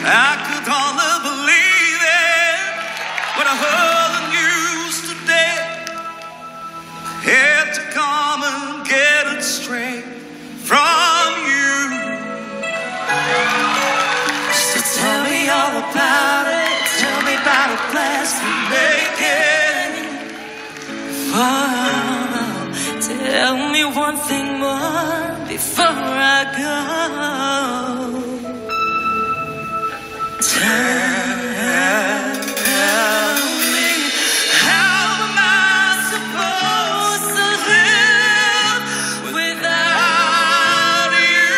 I could hardly believe it when I heard the news today. Had to come and get it straight from you. So tell me all about it. Tell me about a plans we making. Tell me one thing more before I go. Tell me, how am I supposed to live without you?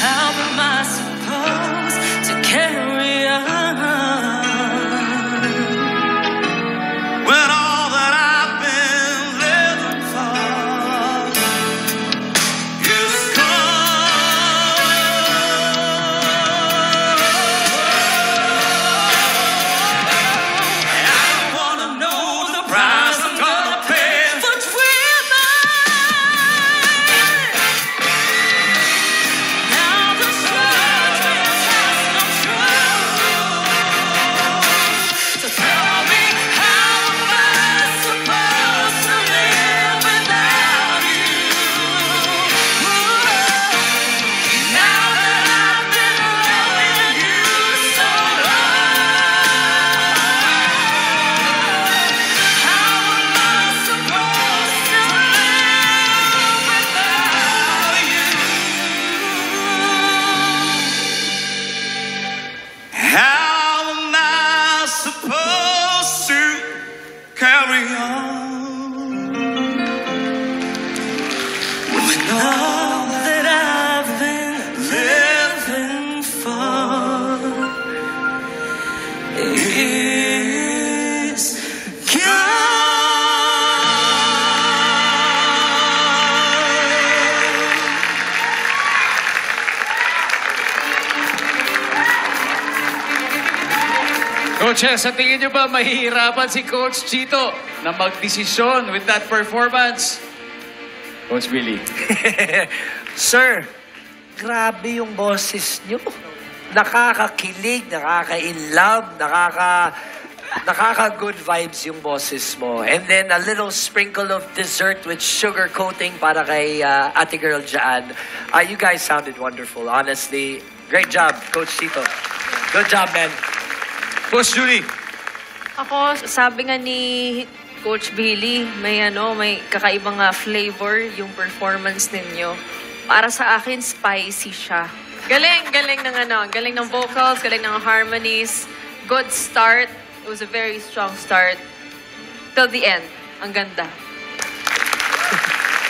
How am I supposed to carry on when all that I've been living for is gone? I don't wanna know the price I'm gonna pay for now the search has no truth. So tell me, how am I supposed to live without you? Now that I've been loving you so long, how am I supposed to live without you? How am I supposed to carry on when all that I've been living for is gone? Coaches, sa tingin nyo ba mahihirapan si Coach Chito na magdesisyon with that performance? Coach Billy. Sir, grabe yung boses nyo. Nakakakilig, nakaka-inlove, nakaka-good vibes yung boses mo. And then a little sprinkle of dessert with sugar coating para kay ate girl Jaan. You guys sounded wonderful, honestly. Great job, Coach Tito. Good job, man. Coach Julie. Ako, sabi nga ni Coach Billy, may kakaibang flavor yung performance ninyo. Para sa akin, spicy siya. Galing ng vocals, galing ng harmonies. Good start. It was a very strong start. Till the end. Ang ganda.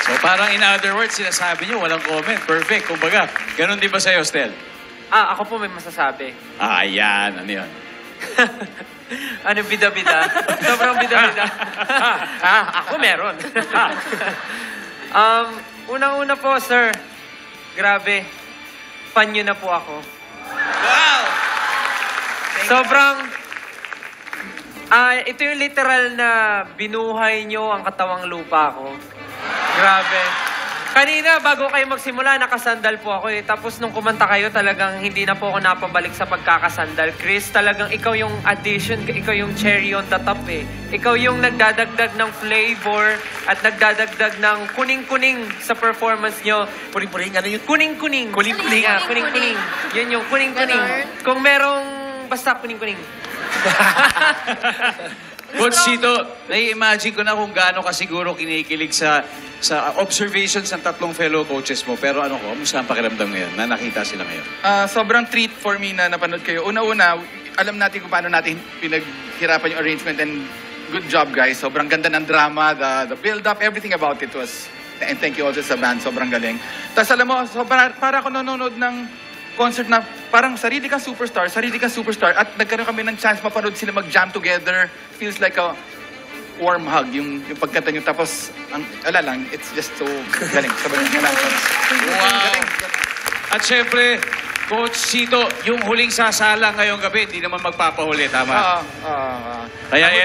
So parang in other words, sinasabi nyo, walang comment. Perfect. Kumbaga, ganun din ba sa'yo, Stel? Ako po may masasabi. Ayan. Ano yun? Ano bida-bida? Sobrang bida-bida. Ako meron. Unang-una po, sir. Grabe. Fan nyo na po ako. Wow! Sobrang... ito yung literal na binuhay nyo ang katawang lupa ko. Grabe. Kanina, bago kayo magsimula, nakasandal po ako eh. Tapos nung kumanta kayo, talagang hindi na po ako napabalik sa pagkakasandal. Chris, talagang ikaw yung addition, ikaw yung cherry on the top eh. Ikaw yung nagdadagdag ng flavor at nagdadagdag ng kuning-kuning sa performance nyo. Puring-puring, ano yun? Kuning-kuning. Kuning-kuning. Kuning-kuning. Yun yung kuning-kuning. Kung merong basta kuning-kuning. Coach Chito, nai-imagine ko na kung gaano ka siguro kinikilig sa observations ng tatlong fellow coaches mo. Pero kamusta ang pakiramdam ngayon na nakita sila ngayon? Sobrang treat for me na napanood kayo. Una-una, alam natin kung paano natin pinaghirapan yung arrangement and good job, guys. Sobrang ganda ng drama, the build-up, everything about it was... And thank you also sa band, sobrang galing. Tapos alam mo, so para ako nanonood ng concert na parang sarili kang superstar at nagkaroon kami ng chance mapanood sila mag-jam together. Feels like a warm hug yung pagkanta nyo. Tapos, ala lang, it's just so galing. Sobrang galing. Wow! At syempre, Coach Chito, yung huling sasala ngayong gabi, hindi naman magpapahuli, tama? Kaya